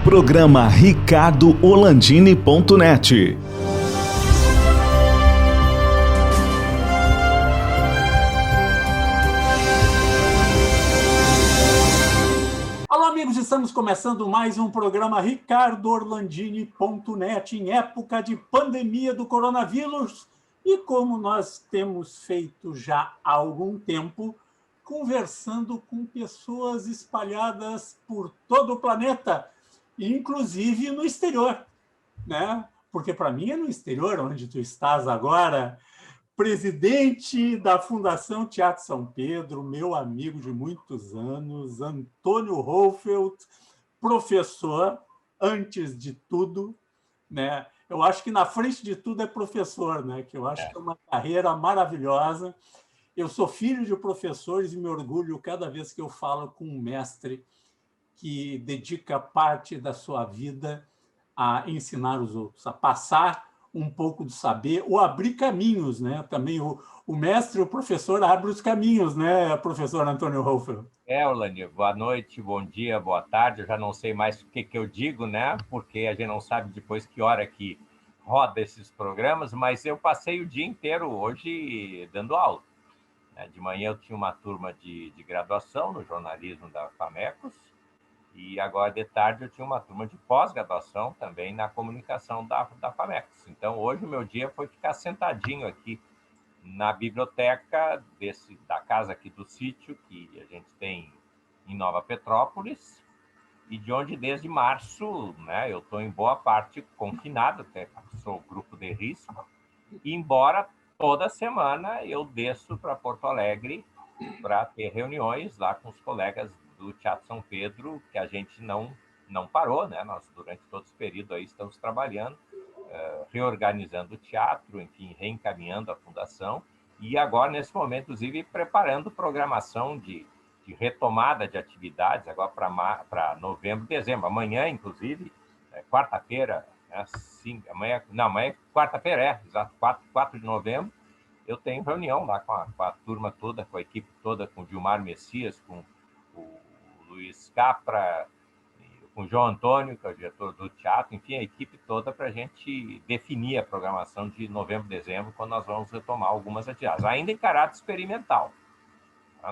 Programa ricardoholandini.net. Olá, amigos, estamos começando mais um programa ricardoholandini.net em época de pandemia do coronavírus e como nós temos feito já há algum tempo, conversando com pessoas espalhadas por todo o planeta, inclusive no exterior, né? Porque para mim é no exterior onde tu estás agora. Presidente da Fundação Teatro São Pedro, meu amigo de muitos anos, Antônio Hohlfeld, professor, antes de tudo, né? Eu acho que na frente de tudo é professor, né? Que eu acho que é uma carreira maravilhosa. Eu sou filho de professores e me orgulho cada vez que eu falo com um mestre que dedica parte da sua vida a ensinar os outros, a passar um pouco do saber ou abrir caminhos, né? Também o mestre, o professor abre os caminhos, né, professor Antônio Hohlfeld? Orlando, boa noite, bom dia, boa tarde. Eu já não sei mais o que eu digo, né? Porque a gente não sabe depois que hora que roda esses programas, mas eu passei o dia inteiro hoje dando aula. De manhã eu tinha uma turma de graduação no jornalismo da FAMECOS e agora de tarde eu tinha uma turma de pós-graduação também na comunicação da FAMECOS. Então hoje o meu dia foi ficar sentadinho aqui na biblioteca da casa aqui do sítio, que a gente tem em Nova Petrópolis, e de onde desde março, né, eu estou em boa parte confinado, até sou grupo de risco, e embora toda semana eu desço para Porto Alegre para ter reuniões lá com os colegas do Teatro São Pedro, que a gente não parou, né? Nós, durante todo esse período, aí estamos trabalhando, reorganizando o teatro, enfim, reencaminhando a fundação, e agora, nesse momento, inclusive, preparando programação de retomada de atividades, agora para novembro, dezembro. Amanhã, inclusive, quarta-feira, amanhã é quarta-feira, exato, 4 de novembro, eu tenho reunião lá com a turma toda, com a equipe toda, com o Gilmar Messias, com o Luiz Capra, com o João Antônio, que é o diretor do teatro, enfim, a equipe toda, para a gente definir a programação de novembro, dezembro, quando nós vamos retomar algumas atividades, ainda em caráter experimental.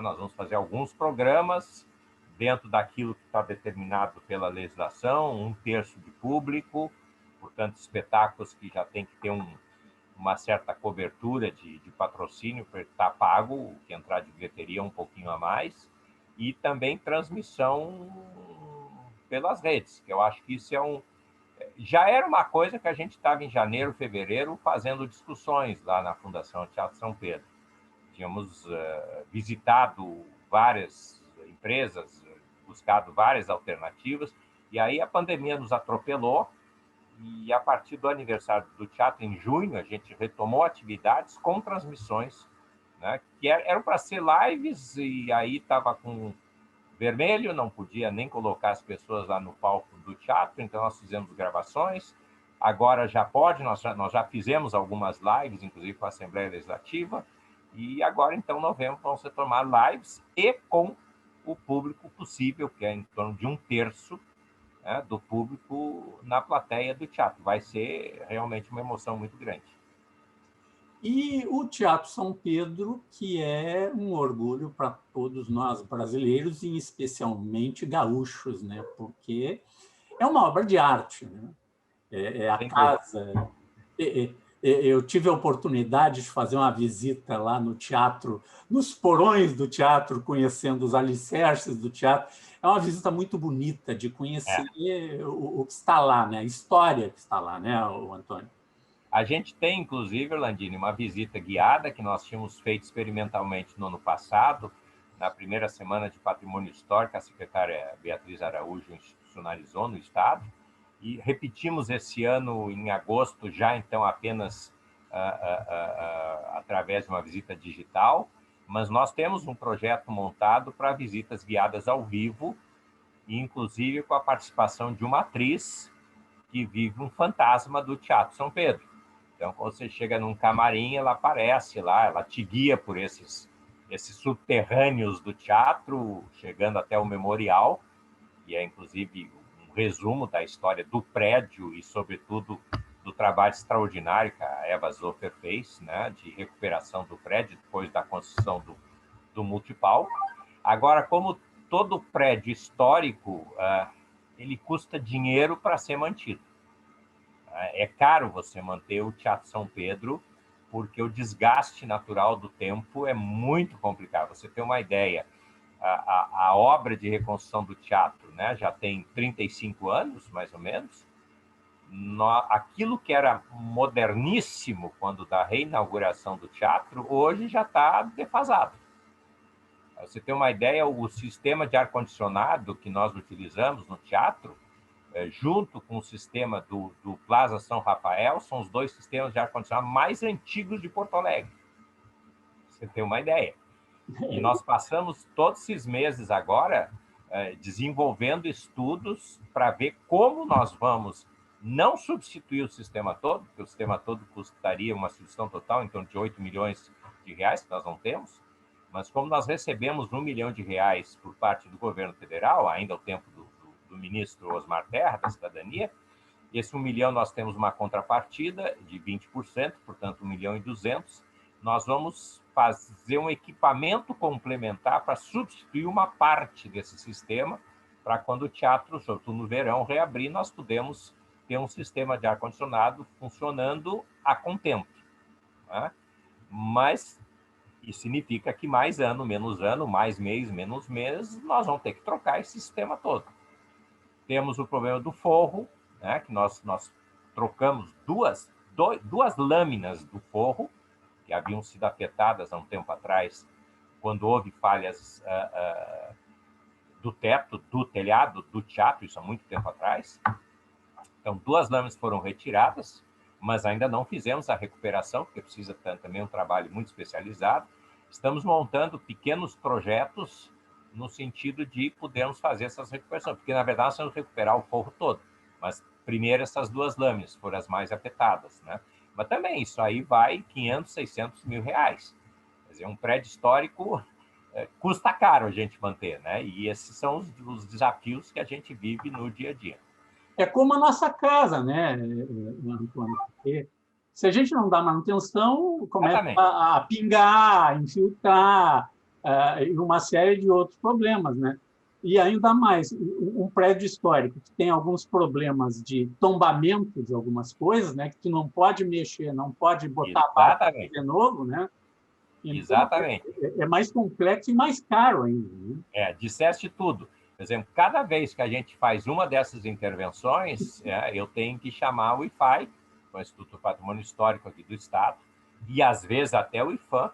Nós vamos fazer alguns programas dentro daquilo que está determinado pela legislação, 1/3 de público, portanto, espetáculos que já tem que ter uma certa cobertura de patrocínio para estar pago, o que entrar de bilheteria um pouquinho a mais, e também transmissão pelas redes, que eu acho que isso já era uma coisa que a gente estava em janeiro, fevereiro, fazendo discussões lá na Fundação Teatro São Pedro. Tínhamos visitado várias empresas, buscado várias alternativas, e aí a pandemia nos atropelou, e a partir do aniversário do teatro, em junho, a gente retomou atividades com transmissões, né, que eram para ser lives, e aí estava com vermelho, não podia nem colocar as pessoas lá no palco do teatro, então nós fizemos gravações. Agora já pode, nós já fizemos algumas lives, inclusive com a Assembleia Legislativa, e agora, então, em novembro, vão se tomar lives e com o público possível, que é em torno de 1/3, né, do público na plateia do teatro. Vai ser realmente uma emoção muito grande. E o Teatro São Pedro, que é um orgulho para todos nós brasileiros, e especialmente gaúchos, né? Porque é uma obra de arte, né? É a casa. Eu tive a oportunidade de fazer uma visita lá no teatro, nos porões do teatro, conhecendo os alicerces do teatro. É uma visita muito bonita de conhecer o que está lá, né? A história que está lá, né, o Antônio? A gente tem, inclusive, Orlandini, uma visita guiada que nós tínhamos feito experimentalmente no ano passado, na primeira semana de Patrimônio Histórico, a secretária Beatriz Araújo institucionalizou no Estado, e repetimos esse ano, em agosto, já então apenas através de uma visita digital, mas nós temos um projeto montado para visitas guiadas ao vivo, inclusive com a participação de uma atriz que vive um fantasma do Teatro São Pedro. Então, quando você chega num camarim, ela aparece lá, ela te guia por esses subterrâneos do teatro, chegando até o memorial, e é inclusive um resumo da história do prédio e, sobretudo, do trabalho extraordinário que a Eva Zofer fez, né, de recuperação do prédio depois da construção do multipalco. Agora, como todo prédio histórico, ele custa dinheiro para ser mantido. É caro você manter o Teatro São Pedro, porque o desgaste natural do tempo é muito complicado. Você tem uma ideia, a obra de reconstrução do teatro, né, já tem 35 anos, mais ou menos. Aquilo que era moderníssimo quando da reinauguração do teatro, hoje já está defasado. Você tem uma ideia, o sistema de ar-condicionado que nós utilizamos no teatro, junto com o sistema do Plaza São Rafael, são os 2 sistemas de ar-condicionado mais antigos de Porto Alegre. Você tem uma ideia. E nós passamos todos esses meses agora desenvolvendo estudos para ver como nós vamos não substituir o sistema todo, porque o sistema todo custaria uma substituição total em torno de 8 milhões de reais, que nós não temos, mas como nós recebemos R$1 milhão por parte do governo federal, ainda ao tempo do ministro Osmar Terra, da Cidadania, esse 1 milhão nós temos uma contrapartida de 20%, portanto 1.200.000, nós vamos fazer um equipamento complementar para substituir uma parte desse sistema, para quando o teatro, sobretudo no verão, reabrir, nós podemos ter um sistema de ar-condicionado funcionando a contento. Né? Mas isso significa que mais ano, mais mês, menos mês, nós vamos ter que trocar esse sistema todo. Temos o problema do forro, né, que nós trocamos duas lâminas do forro, que haviam sido afetadas há um tempo atrás, quando houve falhas do teto, do telhado, do teatro, isso há muito tempo atrás. Então, 2 lâminas foram retiradas, mas ainda não fizemos a recuperação, porque precisa também um trabalho muito especializado. Estamos montando pequenos projetos no sentido de podermos fazer essas recuperações, porque, na verdade, nós vamos recuperar o forro todo, mas primeiro essas 2 lâminas foram as mais afetadas, né? Mas também isso aí vai 500, 600 mil reais. Quer dizer, um prédio histórico custa caro a gente manter, né? E esses são os desafios que a gente vive no dia a dia. É como a nossa casa, né, Antônio? Porque se a gente não dá manutenção, começa a pingar, a infiltrar, e uma série de outros problemas, né? E ainda mais, um prédio histórico que tem alguns problemas de tombamento de algumas coisas, né, que tu não pode mexer, não pode botar barro de novo, né? Então, exatamente. É mais complexo e mais caro ainda. Né? Disseste tudo. Por exemplo, cada vez que a gente faz uma dessas intervenções, eu tenho que chamar o IFAI, o Instituto do Patrimônio Histórico aqui do Estado, e às vezes até o IFAM,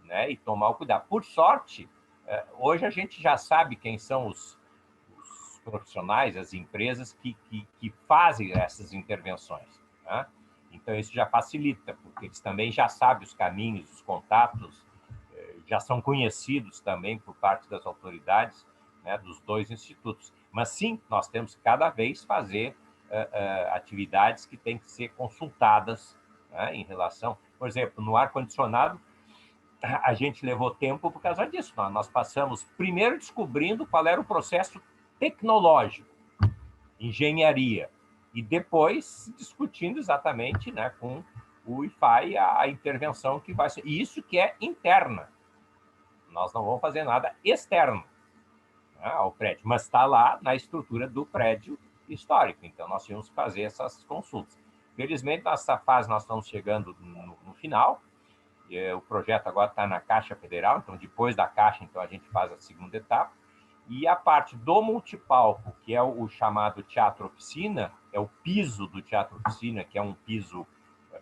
né, e tomar o cuidado. Por sorte, hoje a gente já sabe quem são os profissionais, as empresas que fazem essas intervenções. Né? Então, isso já facilita, porque eles também já sabem os caminhos, os contatos, já são conhecidos também por parte das autoridades, né, dos 2 institutos. Mas, sim, nós temos que cada vez fazer atividades que têm que ser consultadas, né, em relação... Por exemplo, no ar-condicionado, a gente levou tempo por causa disso. Nós passamos primeiro descobrindo qual era o processo tecnológico, engenharia, e depois discutindo exatamente, né, com o IFAI a intervenção que vai ser. E isso que é interna. Nós não vamos fazer nada externo, né, ao prédio, mas está lá na estrutura do prédio histórico. Então, nós tínhamos que fazer essas consultas. Felizmente, nessa fase nós estamos chegando no final. O projeto agora está na Caixa Federal, então depois da Caixa, então, a gente faz a segunda etapa. E a parte do multipalco, que é o chamado teatro-oficina, é o piso do teatro-oficina, que é um piso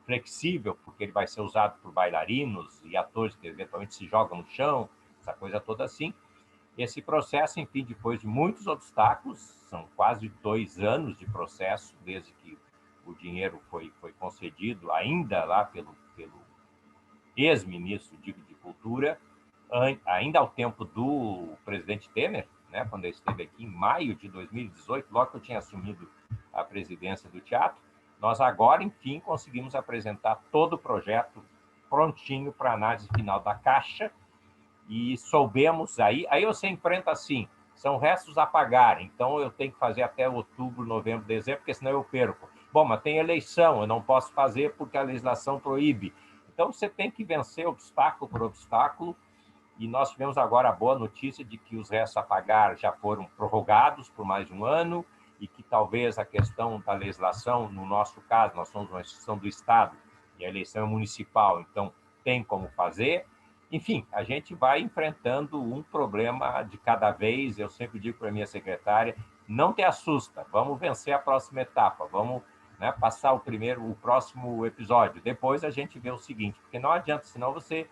flexível, porque ele vai ser usado por bailarinos e atores que eventualmente se jogam no chão, essa coisa toda assim. Esse processo, enfim, depois de muitos obstáculos, são quase 2 anos de processo, desde que o dinheiro foi concedido, ainda lá pelo ex-ministro de Cultura, ainda ao tempo do presidente Temer, né, quando ele esteve aqui em maio de 2018, logo que eu tinha assumido a presidência do teatro, nós agora, enfim, conseguimos apresentar todo o projeto prontinho para análise final da Caixa e soubemos aí você enfrenta assim, são restos a pagar, então eu tenho que fazer até outubro, novembro, dezembro, porque senão eu perco. Bom, mas tem eleição, eu não posso fazer porque a legislação proíbe. Então, você tem que vencer obstáculo por obstáculo, e nós tivemos agora a boa notícia de que os restos a pagar já foram prorrogados por mais de um ano, e que talvez a questão da legislação, no nosso caso, nós somos uma instituição do Estado, e a eleição é municipal, então tem como fazer. Enfim, a gente vai enfrentando um problema de cada vez. Eu sempre digo para a minha secretária, não te assusta, vamos vencer a próxima etapa, vamos, né, passar o próximo episódio. Depois a gente vê o seguinte, porque não adianta, senão você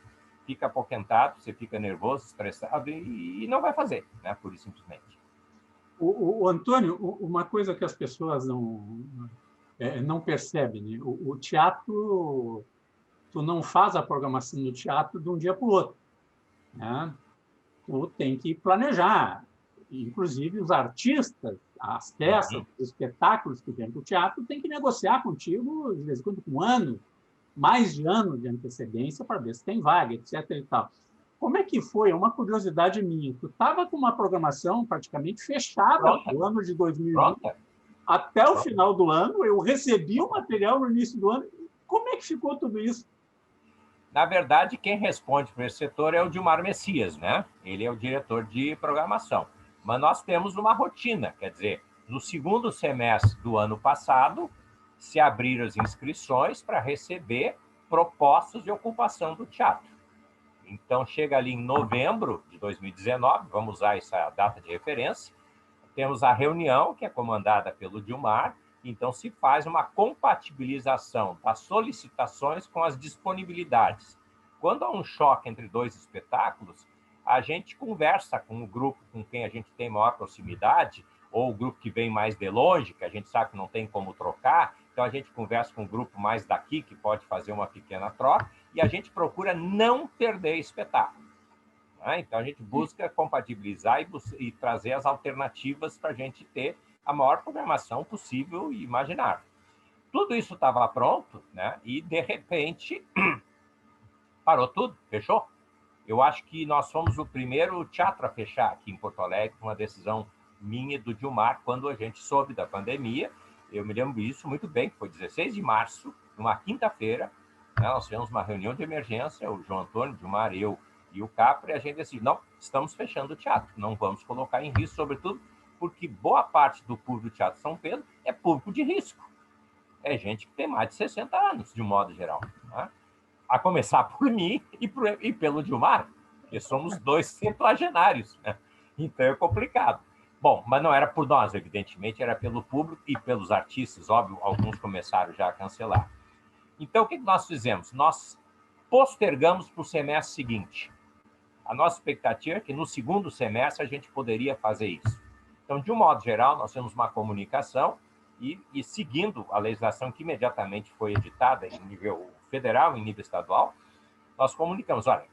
fica apoquentado, você fica nervoso, estressado e não vai fazer, né, pura e simplesmente. O Antônio, uma coisa que as pessoas não percebem, né? O teatro, tu não faz a programação do teatro de um dia para o outro, né? Tu tem que planejar. Inclusive, os artistas, as peças, os espetáculos que vêm para o teatro, tem que negociar contigo, de vez em quando, com um ano, mais de ano de antecedência, para ver se tem vaga, etc. E tal. Como é que foi? É uma curiosidade minha. Tu estava com uma programação praticamente fechada para o ano de 2020. Até o final do ano, eu recebi o material no início do ano. Como é que ficou tudo isso? Na verdade, quem responde por esse setor é o Dilmar Messias, né? Ele é o diretor de programação. Mas nós temos uma rotina, quer dizer, no segundo semestre do ano passado, se abriram as inscrições para receber propostas de ocupação do teatro. Então, chega ali em novembro de 2019, vamos usar essa data de referência, temos a reunião, que é comandada pelo Dilmar, então se faz uma compatibilização das solicitações com as disponibilidades. Quando há um choque entre dois espetáculos, a gente conversa com o grupo com quem a gente tem maior proximidade, ou o grupo que vem mais de longe, que a gente sabe que não tem como trocar, então a gente conversa com o grupo mais daqui, que pode fazer uma pequena troca, e a gente procura não perder espetáculo. Então a gente busca compatibilizar e trazer as alternativas para a gente ter a maior programação possível e imaginável. Tudo isso estava pronto, né? E de repente parou tudo, fechou. Eu acho que nós fomos o primeiro teatro a fechar aqui em Porto Alegre, uma decisão minha e do Dilmar, quando a gente soube da pandemia. Eu me lembro disso muito bem, foi 16 de março, numa quinta-feira, né? Nós tivemos uma reunião de emergência, o João Antônio, Dilmar, eu e o Capra, e a gente decidiu, não, estamos fechando o teatro, não vamos colocar em risco, sobretudo porque boa parte do público do Teatro São Pedro é público de risco. É gente que tem mais de 60 anos, de um modo geral, né? A começar por mim e pelo Dilmar, que somos dois centenários, né? Então é complicado. Bom, mas não era por nós, evidentemente, era pelo público e pelos artistas, óbvio, alguns começaram já a cancelar. Então, o que nós fizemos? Nós postergamos para o semestre seguinte. A nossa expectativa é que no segundo semestre a gente poderia fazer isso. Então, de um modo geral, nós temos uma comunicação e seguindo a legislação que imediatamente foi editada em nível federal, em nível estadual, nós comunicamos, olha,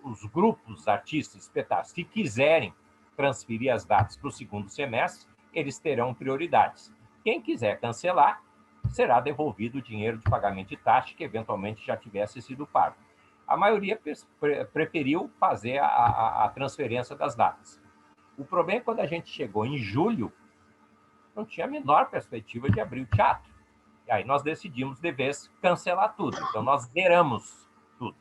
os grupos, artistas, espetáculos, que quiserem transferir as datas para o segundo semestre, eles terão prioridades. Quem quiser cancelar, será devolvido o dinheiro de pagamento de taxa que eventualmente já tivesse sido pago. A maioria preferiu fazer a transferência das datas. O problema é que quando a gente chegou em julho, não tinha a menor perspectiva de abrir o teatro. E aí nós decidimos, de vez, cancelar tudo. Então, nós zeramos tudo.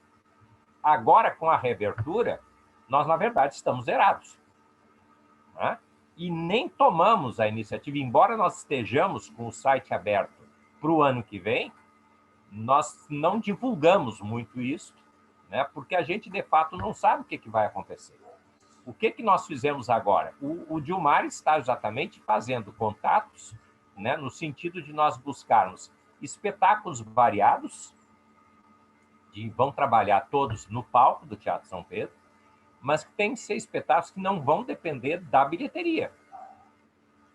Agora, com a reabertura, nós, na verdade, estamos zerados, né? E nem tomamos a iniciativa, embora nós estejamos com o site aberto para o ano que vem, nós não divulgamos muito isso, né? Porque a gente, de fato, não sabe o que vai acontecer. O que nós fizemos agora? O Dilmar está exatamente fazendo contatos, né, no sentido de nós buscarmos espetáculos variados, vão trabalhar todos no palco do Teatro São Pedro, mas que tem que ser espetáculos que não vão depender da bilheteria.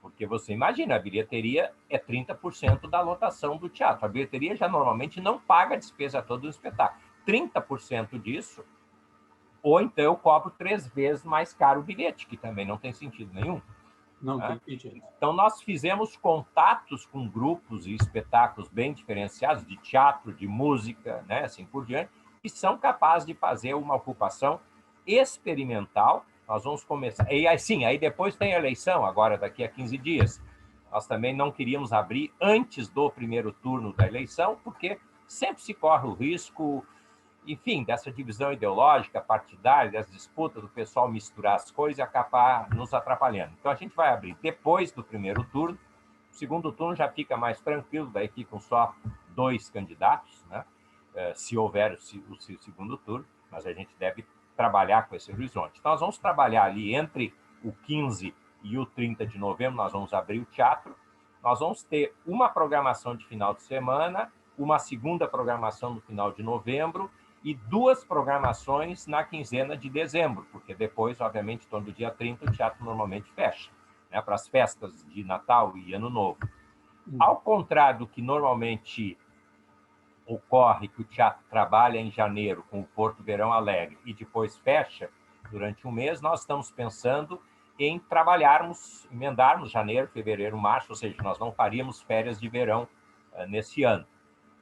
Porque você imagina, a bilheteria é 30% da lotação do teatro. A bilheteria já normalmente não paga a despesa toda do espetáculo. 30% disso, ou então eu cobro 3 vezes mais caro o bilhete, que também não tem sentido nenhum. Não tem sentido. Então, nós fizemos contatos com grupos e espetáculos bem diferenciados, de teatro, de música, né, assim por diante, que são capazes de fazer uma ocupação experimental. nós vamos começar... E aí depois tem a eleição, agora daqui a 15 dias. Nós também não queríamos abrir antes do primeiro turno da eleição, porque sempre se corre o risco, enfim, dessa divisão ideológica, partidária, dessa disputa do pessoal misturar as coisas e acabar nos atrapalhando. Então, a gente vai abrir depois do primeiro turno. O segundo turno já fica mais tranquilo, daí ficam só 2 candidatos, né? Se houver o segundo turno, mas a gente deve trabalhar com esse horizonte. Então, nós vamos trabalhar ali entre o 15 e o 30 de novembro, nós vamos abrir o teatro, nós vamos ter uma programação de final de semana, uma segunda programação no final de novembro e 2 programações na quinzena de dezembro, porque depois, obviamente, todo dia 30, o teatro normalmente fecha, né, para as festas de Natal e Ano Novo. Ao contrário do que normalmente ocorre, que o teatro trabalha em janeiro com o Porto Verão Alegre e depois fecha durante um mês, nós estamos pensando em emendarmos janeiro, fevereiro, março, ou seja, nós não faríamos férias de verão nesse ano.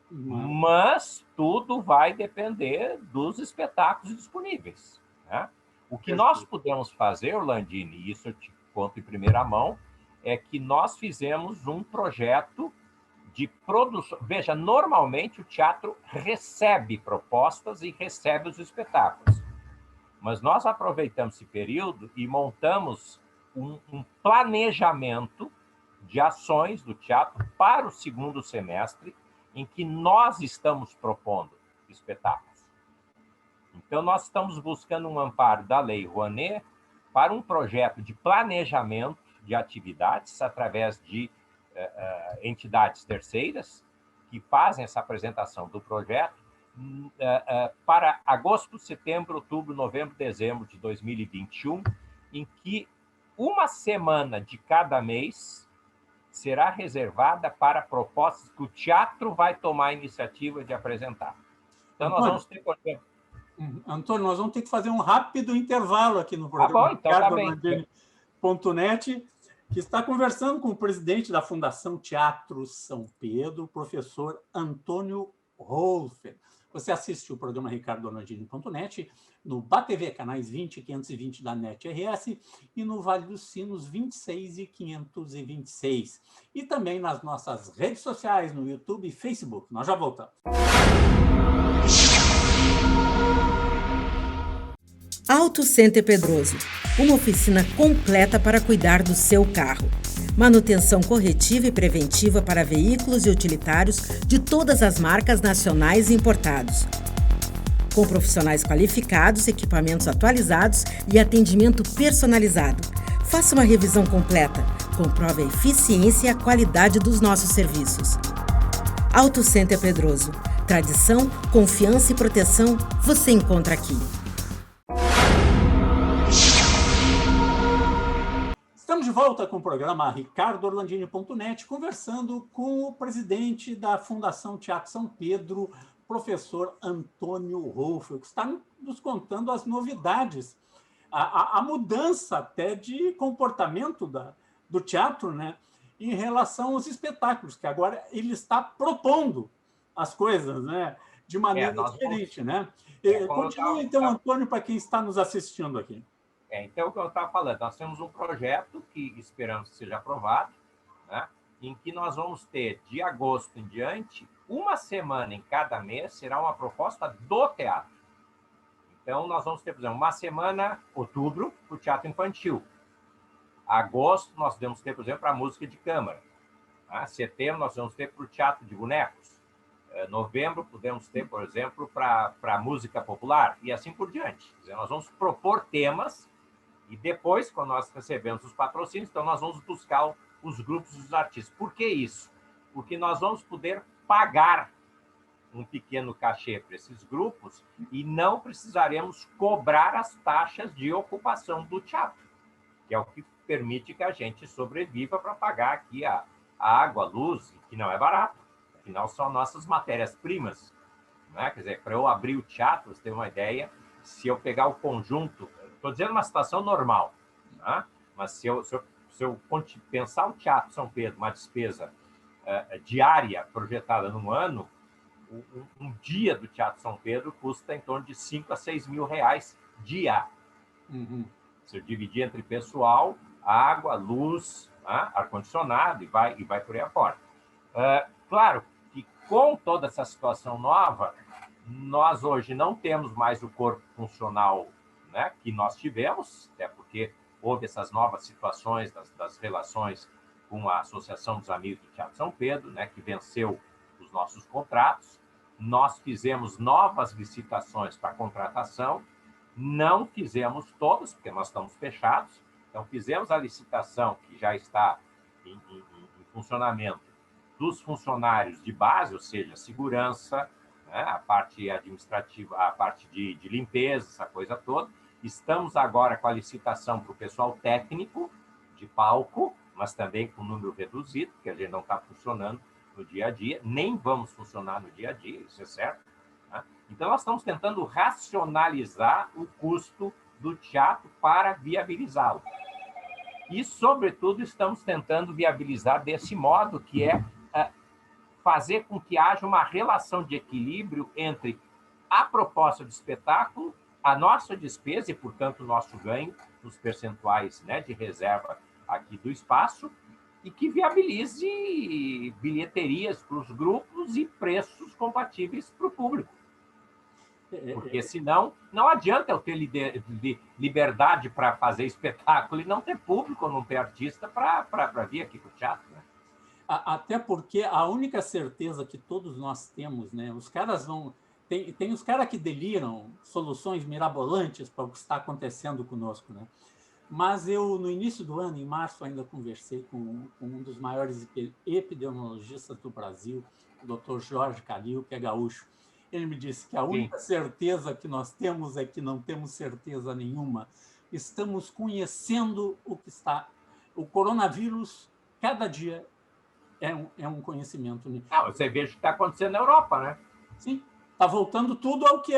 Mas tudo vai depender dos espetáculos disponíveis, né? O que nós podemos fazer, Orlandini, e isso eu te conto em primeira mão, é que nós fizemos um projeto de produção. Veja, normalmente o teatro recebe propostas e recebe os espetáculos. Mas nós aproveitamos esse período e montamos um planejamento de ações do teatro para o segundo semestre, em que nós estamos propondo espetáculos. Então, nós estamos buscando um amparo da Lei Rouanet para um projeto de planejamento de atividades através de entidades terceiras que fazem essa apresentação do projeto para agosto, setembro, outubro, novembro, dezembro de 2021, em que uma semana de cada mês será reservada para propostas que o teatro vai tomar a iniciativa de apresentar. Então, Antônio, nós vamos ter, por exemplo... Antônio, nós vamos ter que fazer um rápido intervalo aqui no programa. Então tá bem. Ricardo.net, que está conversando com o presidente da Fundação Teatro São Pedro, o professor Antônio Hofer. Você assiste o programa Ricardo.net no BATV, canais 20 e 520 da NET RS, e no Vale dos Sinos 26 e 526. E também nas nossas redes sociais, no YouTube e Facebook. Nós já voltamos. Auto Center Pedroso, uma oficina completa para cuidar do seu carro. Manutenção corretiva e preventiva para veículos e utilitários de todas as marcas nacionais e importados. Com profissionais qualificados, equipamentos atualizados e atendimento personalizado. Faça uma revisão completa. Comprove a eficiência e a qualidade dos nossos serviços. Auto Center Pedroso. Tradição, confiança e proteção você encontra aqui. Estamos de volta com o programa Ricardo.Orlandini.net, conversando com o presidente da Fundação Teatro São Pedro, professor Antônio Hofer, que está nos contando as novidades, a mudança até de comportamento do teatro, né, em relação aos espetáculos, que agora ele está propondo as coisas, né, de maneira diferente. Né? Continua, então, Antônio, para quem está nos assistindo aqui. Então, o que eu estava falando, nós temos um projeto que esperamos que seja aprovado, né, em que nós vamos ter, de agosto em diante, uma semana em cada mês será uma proposta do teatro. Então, nós vamos ter, por exemplo, uma semana, outubro, para o teatro infantil. Agosto, nós vamos ter, por exemplo, a música de câmara. Né? Setembro, nós vamos ter para o teatro de bonecos. Novembro, podemos ter, por exemplo, para a música popular, e assim por diante. Quer dizer, nós vamos propor temas. E depois, quando nós recebemos os patrocínios, então nós vamos buscar os grupos dos artistas. Por que isso? Porque nós vamos poder pagar um pequeno cachê para esses grupos e não precisaremos cobrar as taxas de ocupação do teatro, que é o que permite que a gente sobreviva para pagar aqui a água, a luz, que não é barato. Afinal, são nossas matérias-primas. Né? Quer dizer, para eu abrir o teatro, você tem uma ideia, se eu pegar o conjunto... Estou dizendo uma situação normal, né? Mas se eu pensar o Teatro São Pedro, uma despesa diária projetada num ano, um dia do Teatro São Pedro custa em torno de 5 a 6 mil reais dia. Se dividir entre pessoal, água, luz, ar-condicionado e vai por aí afora. Claro que com toda essa situação nova, nós hoje não temos mais o corpo funcional, né, que nós tivemos, até porque houve essas novas situações das relações com a Associação dos Amigos do Teatro São Pedro, né, que venceu os nossos contratos. Nós fizemos novas licitações para contratação, não fizemos todas, porque nós estamos fechados. Então, fizemos a licitação, que já está em funcionamento, dos funcionários de base, ou seja, segurança, né, a parte administrativa, a parte de limpeza, essa coisa toda. Estamos agora com a licitação para o pessoal técnico de palco, mas também com número reduzido, porque a gente não está funcionando no dia a dia, nem vamos funcionar no dia a dia, isso é certo. Né? Então, nós estamos tentando racionalizar o custo do teatro para viabilizá-lo. E, sobretudo, estamos tentando viabilizar desse modo, que é fazer com que haja uma relação de equilíbrio entre a proposta do espetáculo, a nossa despesa e, portanto, o nosso ganho nos percentuais, né, de reserva aqui do espaço, e que viabilize bilheterias para os grupos e preços compatíveis para o público. Porque, senão, não adianta eu ter liberdade para fazer espetáculo e não ter público, não ter artista para vir aqui para o teatro. Né? Até porque a única certeza que todos nós temos, né? Os caras vão... Tem os caras que deliram soluções mirabolantes para o que está acontecendo conosco, né? Mas eu, no início do ano, em março, ainda conversei com um dos maiores epidemiologistas do Brasil, o Dr. Jorge Calil, que é gaúcho. Ele me disse que a única certeza que nós temos é que não temos certeza nenhuma. Estamos conhecendo o que está... O coronavírus, cada dia, é um conhecimento. Você vê o que está acontecendo na Europa, né? Sim. Está voltando tudo ao que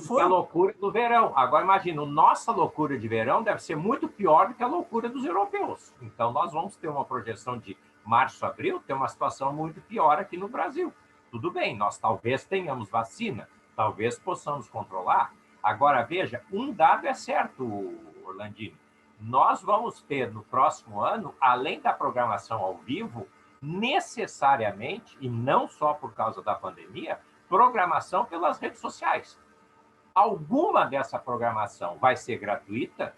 foi. A loucura do verão. Agora, imagina, nossa loucura de verão deve ser muito pior do que a loucura dos europeus. Então, nós vamos ter uma projeção de março, abril, ter uma situação muito pior aqui no Brasil. Tudo bem, nós talvez tenhamos vacina, talvez possamos controlar. Agora, veja, um dado é certo, Orlandino. Nós vamos ter, no próximo ano, além da programação ao vivo, necessariamente, e não só por causa da pandemia, programação pelas redes sociais. Alguma dessa programação vai ser gratuita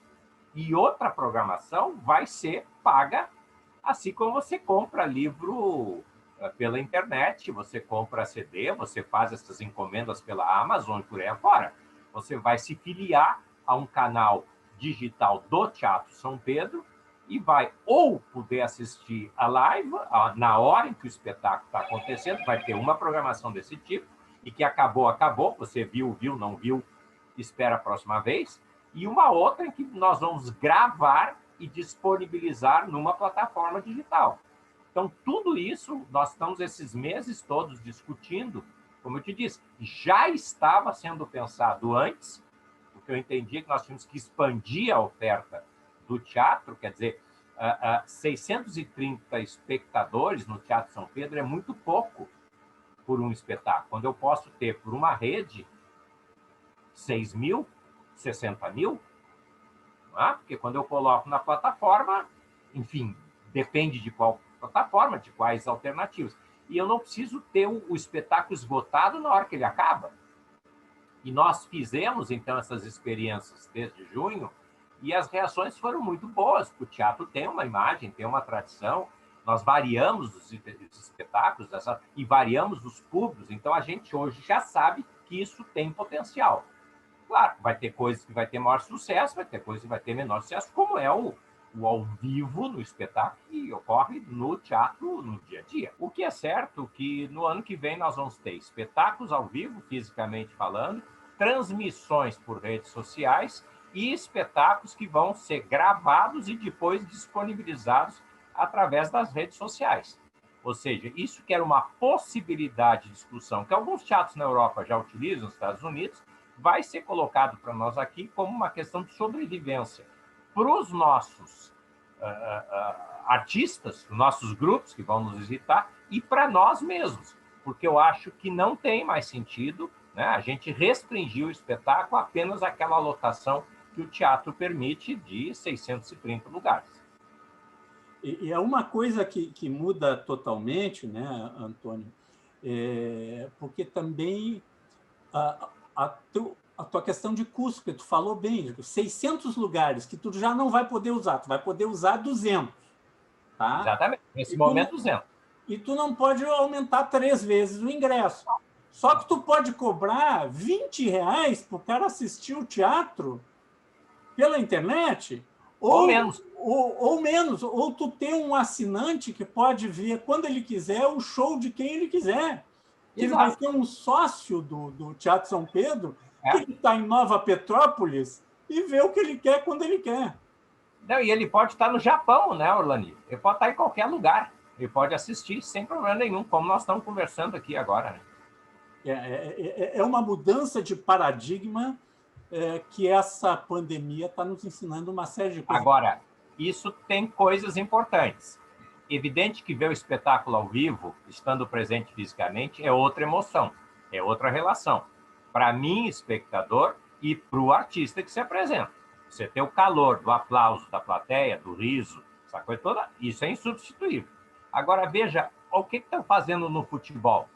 e outra programação vai ser paga, assim como você compra livro pela internet, você compra CD, você faz essas encomendas pela Amazon e por aí afora. Você vai se filiar a um canal digital do Teatro São Pedro e vai ou poder assistir a live na hora em que o espetáculo está acontecendo, vai ter uma programação desse tipo, e que acabou, você viu, não viu, espera a próxima vez, e uma outra em que nós vamos gravar e disponibilizar numa plataforma digital. Então, tudo isso, nós estamos esses meses todos discutindo, como eu te disse, já estava sendo pensado antes, porque eu entendi que nós tínhamos que expandir a oferta do teatro, quer dizer, 630 espectadores no Teatro São Pedro é muito pouco por um espetáculo. Quando eu posso ter, por uma rede, 6 mil, 60 mil, porque quando eu coloco na plataforma, enfim, depende de qual plataforma, de quais alternativas. E eu não preciso ter o espetáculo esgotado na hora que ele acaba. E nós fizemos, então, essas experiências desde junho, e as reações foram muito boas, porque o teatro tem uma imagem, tem uma tradição, nós variamos os espetáculos e variamos os públicos, então a gente hoje já sabe que isso tem potencial. Claro, vai ter coisas que vai ter maior sucesso, vai ter coisas que vai ter menor sucesso, como é o ao vivo no espetáculo que ocorre no teatro no dia a dia. O que é certo é que no ano que vem nós vamos ter espetáculos ao vivo, fisicamente falando, transmissões por redes sociais e espetáculos que vão ser gravados e depois disponibilizados através das redes sociais. Ou seja, isso que era uma possibilidade de discussão que alguns teatros na Europa já utilizam, nos Estados Unidos, vai ser colocado para nós aqui como uma questão de sobrevivência. Para os nossos artistas, os nossos grupos que vão nos visitar, e para nós mesmos, porque eu acho que não tem mais sentido, né, a gente restringir o espetáculo apenas àquela lotação que o teatro permite de 630 lugares. E é uma coisa que muda totalmente, né, Antônio? Porque também a tua questão de custo, que tu falou bem, 600 lugares que tu já não vai poder usar, tu vai poder usar 200. Tá? Exatamente, nesse momento 200. E tu não pode aumentar 3 vezes o ingresso. Só que tu pode cobrar R$20 para o cara assistir o teatro pela internet, ou menos. Ou menos, ou tu tem um assinante que pode ver, quando ele quiser, o show de quem ele quiser. Ele vai ser um sócio do Teatro São Pedro, que ele está em Nova Petrópolis e vê o que ele quer quando ele quer. Não, e ele pode estar no Japão, né, Orlani? Ele pode estar em qualquer lugar. Ele pode assistir sem problema nenhum, como nós estamos conversando aqui agora. Né? É uma mudança de paradigma que essa pandemia está nos ensinando uma série de coisas. Agora, isso tem coisas importantes. Evidente que ver o espetáculo ao vivo, estando presente fisicamente, é outra emoção, é outra relação. Para mim, espectador, e para o artista que se apresenta. Você ter o calor do aplauso da plateia, do riso, essa coisa toda, isso é insubstituível. Agora, veja, o que estão fazendo no futebol?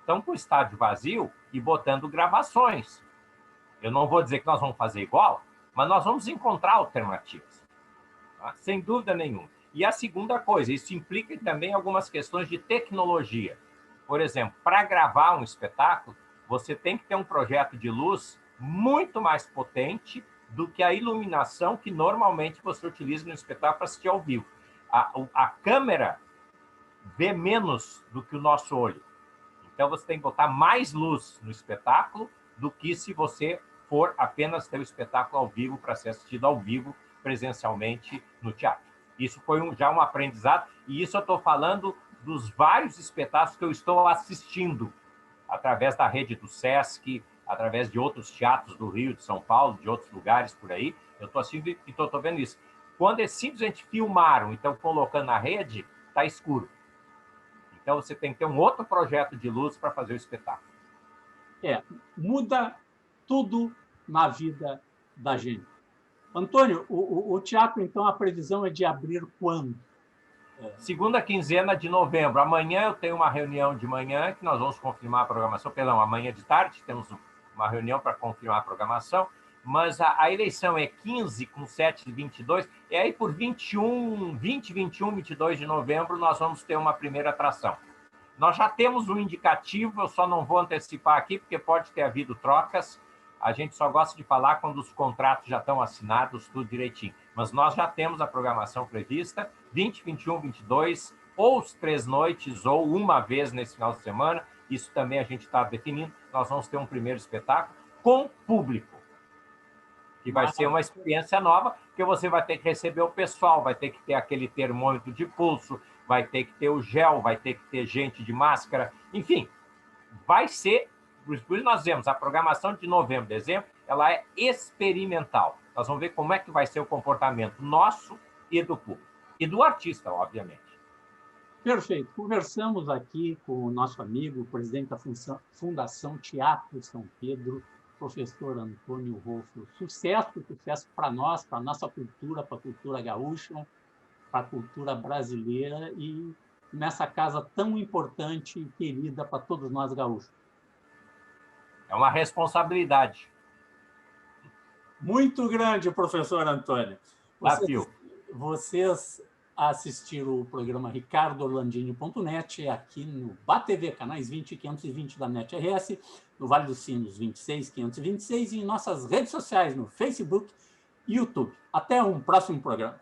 Estão com o estádio vazio e botando gravações. Eu não vou dizer que nós vamos fazer igual, mas nós vamos encontrar alternativas. Tá? Sem dúvida nenhuma. E a segunda coisa, isso implica também algumas questões de tecnologia. Por exemplo, para gravar um espetáculo, você tem que ter um projeto de luz muito mais potente do que a iluminação que normalmente você utiliza no espetáculo para assistir ao vivo. A câmera vê menos do que o nosso olho. Então, você tem que botar mais luz no espetáculo do que se você for apenas ter o espetáculo ao vivo para ser assistido ao vivo presencialmente no teatro. Isso foi já um aprendizado, e isso eu estou falando dos vários espetáculos que eu estou assistindo através da rede do Sesc, através de outros teatros do Rio, de São Paulo, de outros lugares por aí. Eu estou assistindo e estou vendo isso. Quando eles simplesmente filmaram, então colocando na rede, está escuro. Então você tem que ter um outro projeto de luz para fazer o espetáculo. Muda tudo na vida da gente. Antônio, o teatro, então, a previsão é de abrir quando? Segunda quinzena de novembro. Amanhã eu tenho uma reunião de manhã que nós vamos confirmar a programação. Perdão, amanhã de tarde temos uma reunião para confirmar a programação, mas a eleição é 15 com 7 de 22, e aí por 20, 21, 22 de novembro nós vamos ter uma primeira atração. Nós já temos um indicativo, eu só não vou antecipar aqui, porque pode ter havido trocas. A gente só gosta de falar quando os contratos já estão assinados, tudo direitinho. Mas nós já temos a programação prevista, 20, 21, 22, ou os 3 noites, ou uma vez nesse final de semana. Isso também a gente está definindo. Nós vamos ter um primeiro espetáculo com público, que vai ser uma experiência nova, porque você vai ter que receber o pessoal, vai ter que ter aquele termômetro de pulso, vai ter que ter o gel, vai ter que ter gente de máscara, enfim, vai ser... Por isso nós vemos a programação de novembro, dezembro, ela é experimental. Nós vamos ver como é que vai ser o comportamento nosso e do público. E do artista, obviamente. Perfeito. Conversamos aqui com o nosso amigo, o presidente da Fundação Teatro São Pedro, professor Antônio Rolfo. Sucesso para nós, para a nossa cultura, para a cultura gaúcha, para a cultura brasileira e nessa casa tão importante e querida para todos nós gaúchos. É uma responsabilidade. Muito grande, professor Antônio. Vocês assistiram o programa ricardoorlandini.net aqui no BATV, canais 20 e 520 da NET RS, no Vale dos Sinos 26, 526 e em nossas redes sociais, no Facebook e YouTube. Até um próximo programa.